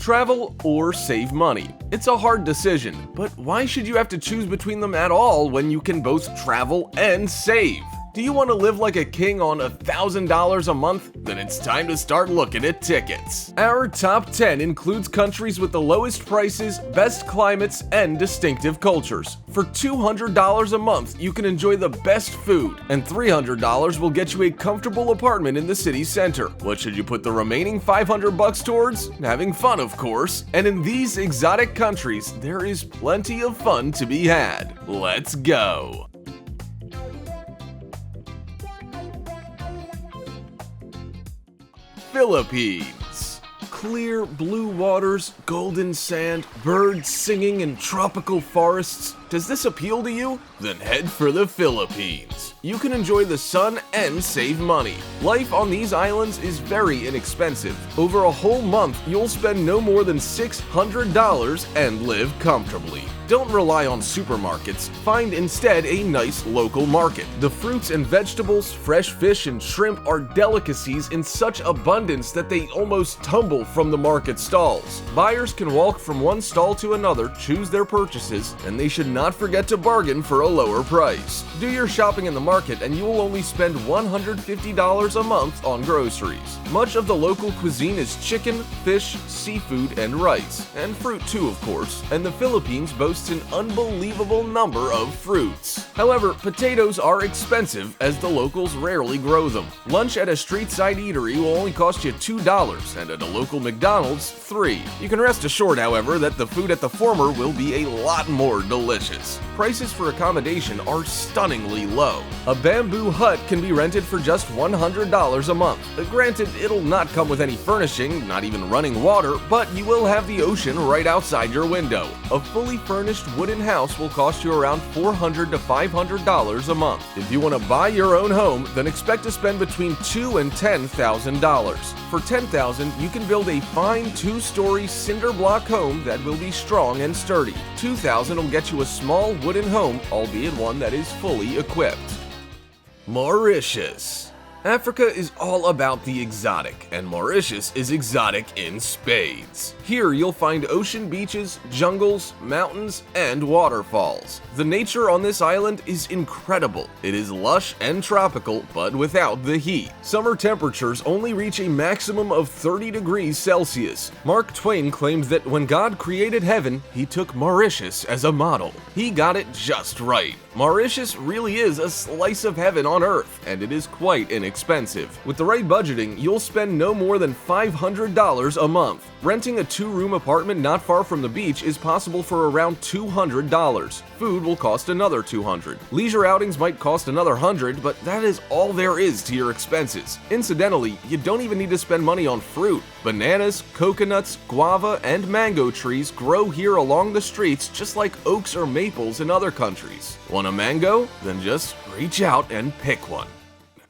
Travel or save money? It's a hard decision, but why should you have to choose between them at all when you can both travel and save? Do you want to live like a king on $1,000 a month? Then it's time to start looking at tickets. Our top 10 includes countries with the lowest prices, best climates, and distinctive cultures. For $200 a month, you can enjoy the best food, and $300 will get you a comfortable apartment in the city center. What should you put the remaining $500 towards? Having fun, of course. And in these exotic countries, there is plenty of fun to be had. Let's go! Philippines. Clear blue waters, golden sand, birds singing, and tropical forests. Does this appeal to you? Then head for the Philippines. You can enjoy the sun and save money. Life on these islands is very inexpensive. Over a whole month, you'll spend no more than $600 and live comfortably. Don't rely on supermarkets. Find instead a nice local market. The fruits and vegetables, fresh fish and shrimp are delicacies in such abundance that they almost tumble from the market stalls. Buyers can walk from one stall to another, choose their purchases, and they should not forget to bargain for a lower price. Do your shopping in the market and you will only spend $150 a month on groceries. Much of the local cuisine is chicken, fish, seafood, and rice, and fruit too, of course, and the Philippines boasts an unbelievable number of fruits. However, potatoes are expensive as the locals rarely grow them. Lunch at a street-side eatery will only cost you $2, and at a local McDonald's, $3. You can rest assured, however, that the food at the former will be a lot more delicious. Prices for accommodation are stunningly low. A bamboo hut can be rented for just $100 a month. Granted, it'll not come with any furnishing, not even running water, but you will have the ocean right outside your window. A fully furnished wooden house will cost you around $400 to $500 a month. If you want to buy your own home, then expect to spend between $2,000 and $10,000. For $10,000, you can build a fine two-story cinder block home that will be strong and sturdy. $2,000 will get you a small wooden home, albeit one that is fully equipped. Mauritius. Africa is all about the exotic, and Mauritius is exotic in spades. Here you'll find ocean beaches, jungles, mountains, and waterfalls. The nature on this island is incredible. It is lush and tropical, but without the heat. Summer temperatures only reach a maximum of 30 degrees Celsius. Mark Twain claimed that when God created heaven, he took Mauritius as a model. He got it just right. Mauritius really is a slice of heaven on earth, and it is quite inexpensive. With the right budgeting, you'll spend no more than $500 a month. Renting a two-room apartment not far from the beach is possible for around $200. Food will cost another $200. Leisure outings might cost another $100, but that is all there is to your expenses. Incidentally, you don't even need to spend money on fruit. Bananas, coconuts, guava, and mango trees grow here along the streets just like oaks or maples in other countries. Want a mango? Then just reach out and pick one.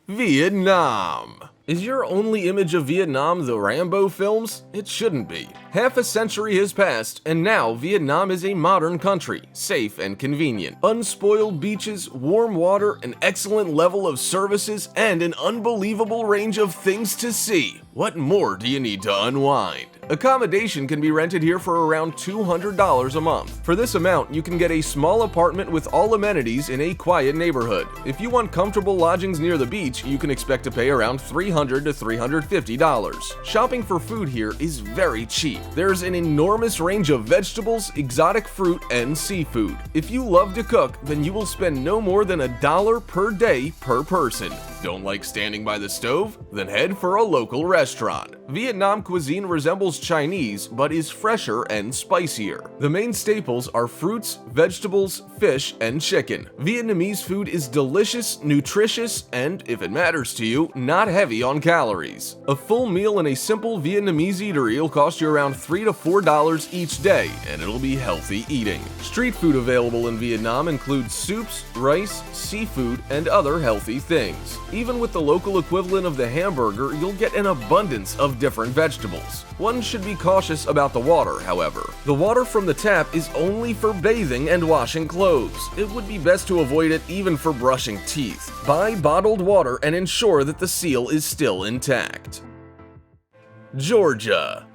Vietnam. Is your only image of Vietnam the Rambo films? It shouldn't be. Half a century has passed, and now Vietnam is a modern country, safe and convenient. Unspoiled beaches, warm water, an excellent level of services, and an unbelievable range of things to see. What more do you need to unwind? Accommodation can be rented here for around $200 a month. For this amount, you can get a small apartment with all amenities in a quiet neighborhood. If you want comfortable lodgings near the beach, you can expect to pay around $300 to $350. Shopping for food here is very cheap. There's an enormous range of vegetables, exotic fruit, and seafood. If you love to cook, then you will spend no more than $1 per day per person. Don't like standing by the stove? Then head for a local restaurant. Vietnam cuisine resembles Chinese, but is fresher and spicier. The main staples are fruits, vegetables, fish, and chicken. Vietnamese food is delicious, nutritious, and, if it matters to you, not heavy on calories. A full meal in a simple Vietnamese eatery will cost you around $3 to $4 each day, and it'll be healthy eating. Street food available in Vietnam includes soups, rice, seafood, and other healthy things. Even with the local equivalent of the hamburger, you'll get an abundance of different vegetables. One should be cautious about the water, however. The water from the tap is only for bathing and washing clothes. It would be best to avoid it even for brushing teeth. Buy bottled water and ensure that the seal is still intact. Georgia.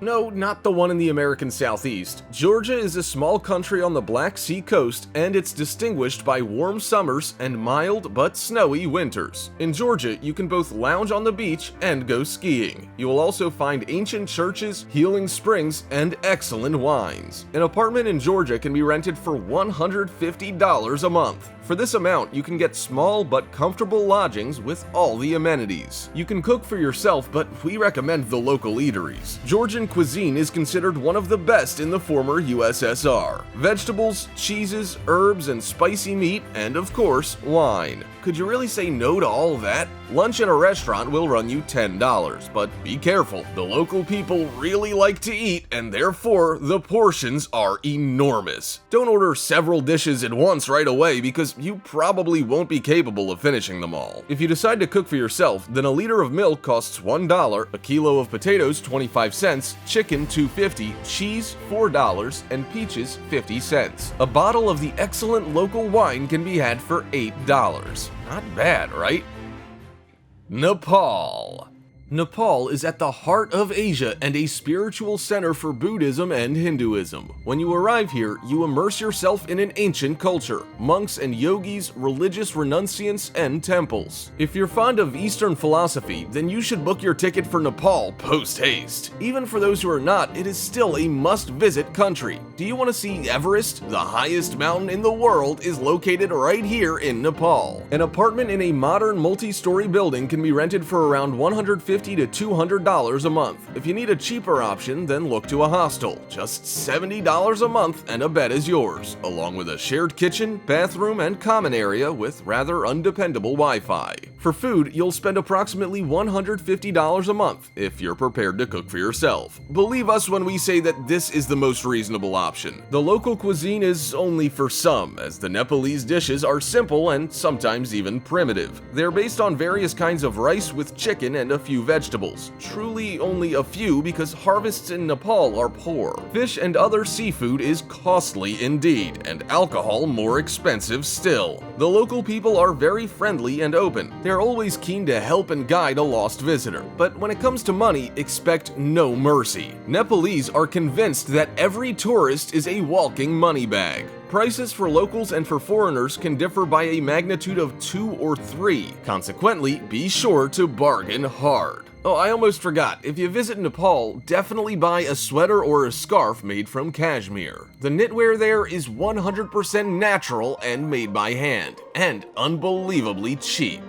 No, not the one in the American Southeast. Georgia is a small country on the Black Sea coast, and it's distinguished by warm summers and mild but snowy winters. In Georgia, you can both lounge on the beach and go skiing. You will also find ancient churches, healing springs, and excellent wines. An apartment in Georgia can be rented for $150 a month. For this amount, you can get small but comfortable lodgings with all the amenities. You can cook for yourself, but we recommend the local eateries. Georgian cuisine is considered one of the best in the former USSR. Vegetables, cheeses, herbs, and spicy meat, and of course, wine. Could you really say no to all that? Lunch at a restaurant will run you $10, but be careful. The local people really like to eat, and therefore, the portions are enormous. Don't order several dishes at once right away because you probably won't be capable of finishing them all. If you decide to cook for yourself, then a liter of milk costs $1, a kilo of potatoes 25 cents, chicken $2.50, cheese $4, and peaches 50 cents. A bottle of the excellent local wine can be had for $8. Not bad, right? Nepal. Nepal is at the heart of Asia and a spiritual center for Buddhism and Hinduism. When you arrive here, you immerse yourself in an ancient culture, monks and yogis, religious renunciants, and temples. If you're fond of Eastern philosophy, then you should book your ticket for Nepal post-haste. Even for those who are not, it is still a must-visit country. Do you want to see Everest? The highest mountain in the world is located right here in Nepal. An apartment in a modern multi-story building can be rented for around $150 to $200 a month. If you need a cheaper option, then look to a hostel. Just $70 a month and a bed is yours, along with a shared kitchen, bathroom, and common area with rather undependable Wi-Fi. For food, you'll spend approximately $150 a month if you're prepared to cook for yourself. Believe us when we say that this is the most reasonable option. The local cuisine is only for some, as the Nepalese dishes are simple and sometimes even primitive. They're based on various kinds of rice with chicken and a few vegetables. Truly only a few because harvests in Nepal are poor. Fish and other seafood is costly indeed, and alcohol more expensive still. The local people are very friendly and open. They're always keen to help and guide a lost visitor. But when it comes to money, expect no mercy. Nepalese are convinced that every tourist is a walking money bag. Prices for locals and for foreigners can differ by a magnitude of 2 or 3. Consequently, be sure to bargain hard. Oh, I almost forgot. If you visit Nepal, definitely buy a sweater or a scarf made from cashmere. The knitwear there is 100% natural and made by hand, and unbelievably cheap.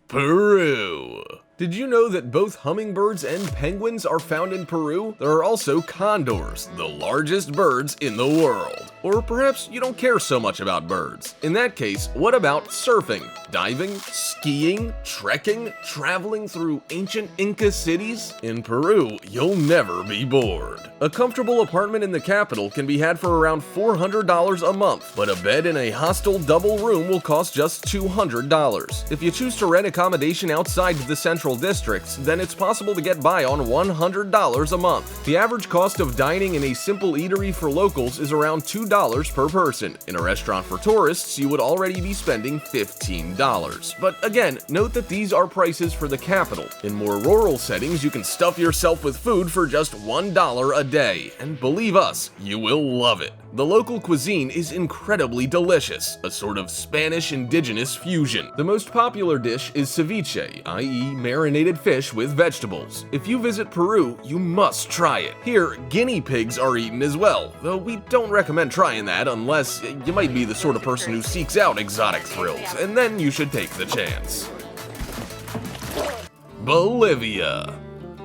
Peru. Did you know that both hummingbirds and penguins are found in Peru? There are also condors, the largest birds in the world. Or perhaps you don't care so much about birds. In that case, what about surfing, diving, skiing, trekking, traveling through ancient Inca cities? In Peru, you'll never be bored. A comfortable apartment in the capital can be had for around $400 a month, but a bed in a hostel double room will cost just $200. If you choose to rent accommodation outside the central districts, then it's possible to get by on $100 a month. The average cost of dining in a simple eatery for locals is around $2 per person. In a restaurant for tourists, you would already be spending $15. But again, note that these are prices for the capital. In more rural settings, you can stuff yourself with food for just $1 a day, and believe us, you will love it. The local cuisine is incredibly delicious, a sort of Spanish indigenous fusion. The most popular dish is ceviche, i.e. marinated fish with vegetables. If you visit Peru, you must try it. Here, guinea pigs are eaten as well, though we don't recommend trying that unless you might be the sort of person who seeks out exotic thrills, and then you should take the chance. Bolivia.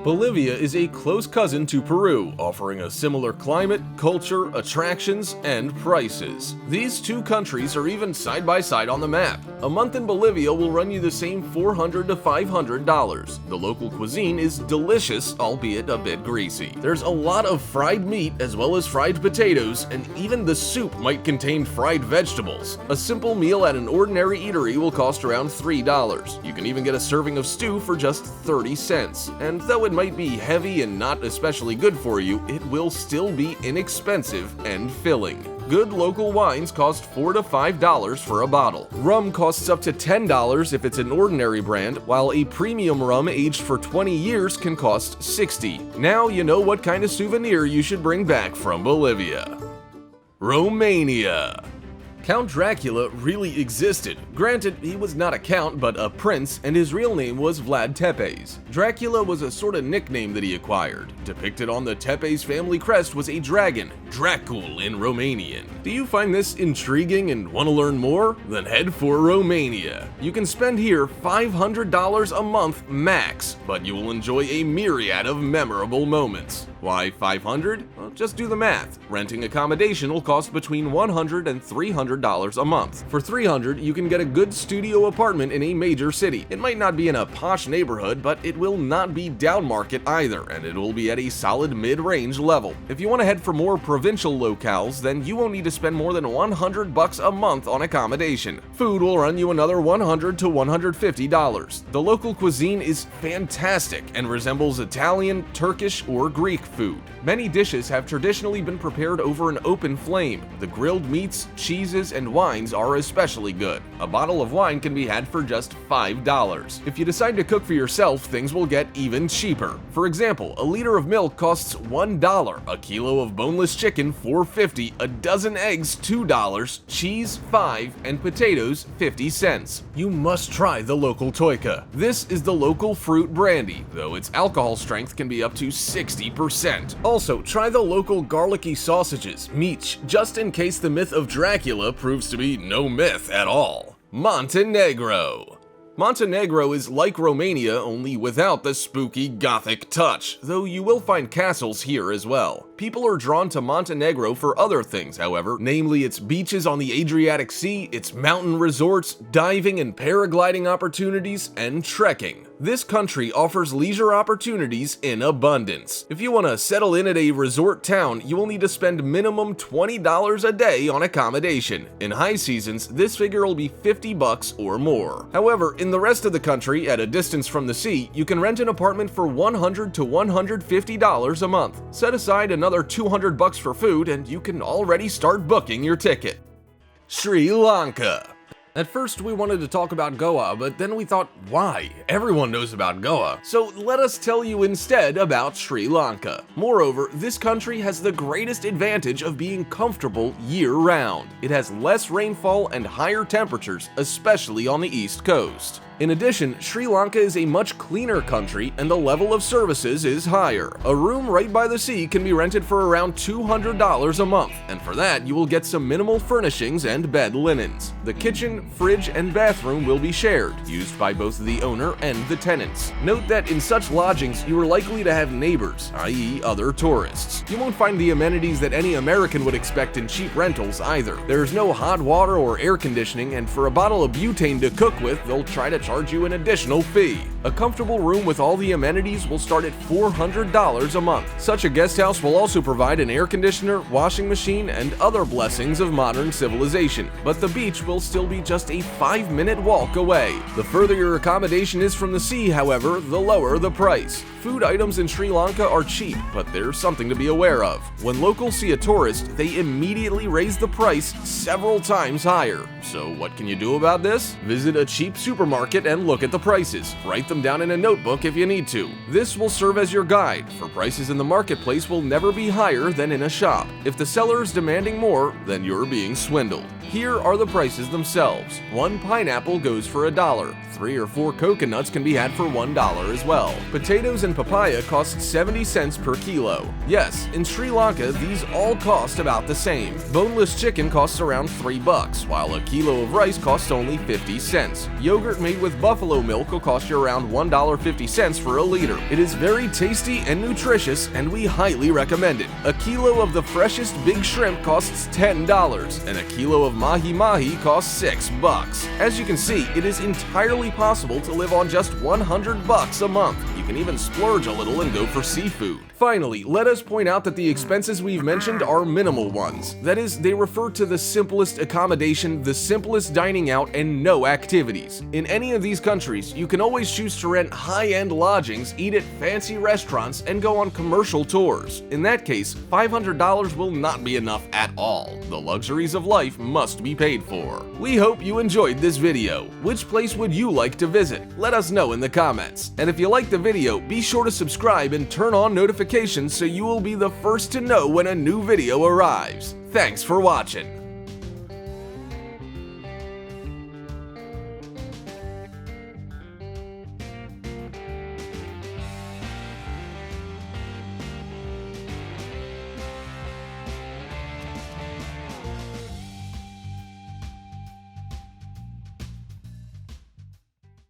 Bolivia is a close cousin to Peru, offering a similar climate, culture, attractions, and prices. These two countries are even side by side on the map. A month in Bolivia will run you the same $400 to $500. The local cuisine is delicious, albeit a bit greasy. There's a lot of fried meat as well as fried potatoes, and even the soup might contain fried vegetables. A simple meal at an ordinary eatery will cost around $3. You can even get a serving of stew for just 30 cents. And though it might be heavy and not especially good for you, it will still be inexpensive and filling. Good local wines cost $4 to $5 for a bottle. Rum costs up to $10 if it's an ordinary brand, while a premium rum aged for 20 years can cost $60. Now you know what kind of souvenir you should bring back from Bolivia. Romania. Count Dracula really existed. Granted, he was not a count, but a prince, and his real name was Vlad Tepes. Dracula was a sort of nickname that he acquired. Depicted on the Tepes family crest was a dragon, Dracul in Romanian. Do you find this intriguing and want to learn more? Then head for Romania. You can spend here $500 a month max, but you will enjoy a myriad of memorable moments. Why 500? Well, just do the math. Renting accommodation will cost between $100 and $300 a month. For $300, you can get a good studio apartment in a major city. It might not be in a posh neighborhood, but it will not be down market either, and it will be at a solid mid-range level. If you want to head for more provincial locales, then you won't need to spend more than $100 a month on accommodation. Food will run you another $100 to $150. The local cuisine is fantastic and resembles Italian, Turkish, or Greek food. Many dishes have traditionally been prepared over an open flame. The grilled meats, cheeses, and wines are especially good. A bottle of wine can be had for just $5. If you decide to cook for yourself, things will get even cheaper. For example, a liter of milk costs $1, a kilo of boneless chicken $4.50, a dozen eggs $2, cheese $5, and potatoes 50 cents. You must try the local toika. This is the local fruit brandy, though its alcohol strength can be up to 60%. Also, try the local garlicky sausages, meat, just in case the myth of Dracula proves to be no myth at all. Montenegro. Montenegro is like Romania, only without the spooky Gothic touch, though you will find castles here as well. People are drawn to Montenegro for other things, however, namely its beaches on the Adriatic Sea, its mountain resorts, diving and paragliding opportunities, and trekking. This country offers leisure opportunities in abundance. If you want to settle in at a resort town, you will need to spend minimum $20 a day on accommodation. In high seasons, this figure will be $50 or more. However, in the rest of the country, at a distance from the sea, you can rent an apartment for $100 to $150 a month. Set aside another $200 for food, and you can already start booking your ticket. Sri Lanka. At first, we wanted to talk about Goa, but then we thought, why? Everyone knows about Goa. So let us tell you instead about Sri Lanka. Moreover, this country has the greatest advantage of being comfortable year-round. It has less rainfall and higher temperatures, especially on the east coast. In addition, Sri Lanka is a much cleaner country and the level of services is higher. A room right by the sea can be rented for around $200 a month, and for that you will get some minimal furnishings and bed linens. The kitchen, fridge, and bathroom will be shared, used by both the owner and the tenants. Note that in such lodgings you are likely to have neighbors, i.e. other tourists. You won't find the amenities that any American would expect in cheap rentals either. There's no hot water or air conditioning, and for a bottle of butane to cook with, they'll try to charge you an additional fee. A comfortable room with all the amenities will start at $400 a month. Such a guest house will also provide an air conditioner, washing machine, and other blessings of modern civilization. But the beach will still be just a 5-minute walk away. The further your accommodation is from the sea, however, the lower the price. Food items in Sri Lanka are cheap, but there's something to be aware of. When locals see a tourist, they immediately raise the price several times higher. So what can you do about this? Visit a cheap supermarket and look at the prices. Write them down in a notebook if you need to. This will serve as your guide, for prices in the marketplace will never be higher than in a shop. If the seller is demanding more, then you're being swindled. Here are the prices themselves. 1 pineapple goes for $1. 3 or 4 coconuts can be had for $1 as well. Potatoes and papaya cost 70 cents per kilo. Yes, in Sri Lanka, these all cost about the same. Boneless chicken costs around $3, while a kilo of rice costs only 50 cents. Yogurt made with buffalo milk will cost you around $1.50 for a liter. It is very tasty and nutritious, and we highly recommend it. A kilo of the freshest big shrimp costs $10, and a kilo of mahi-mahi costs $6. As you can see, it is entirely possible to live on just $100 a month. You can even splurge a little and go for seafood. Finally, let us point out that the expenses we've mentioned are minimal ones. That is, they refer to the simplest accommodation, the simplest dining out, and no activities. In any of these countries, you can always choose to rent high-end lodgings, eat at fancy restaurants, and go on commercial tours. In that case, $500 will not be enough at all. The luxuries of life must be paid for. We hope you enjoyed this video. Which place would you like to visit? Let us know in the comments. And if you liked the video, be sure to subscribe and turn on notifications so you will be the first to know when a new video arrives. Thanks for watching.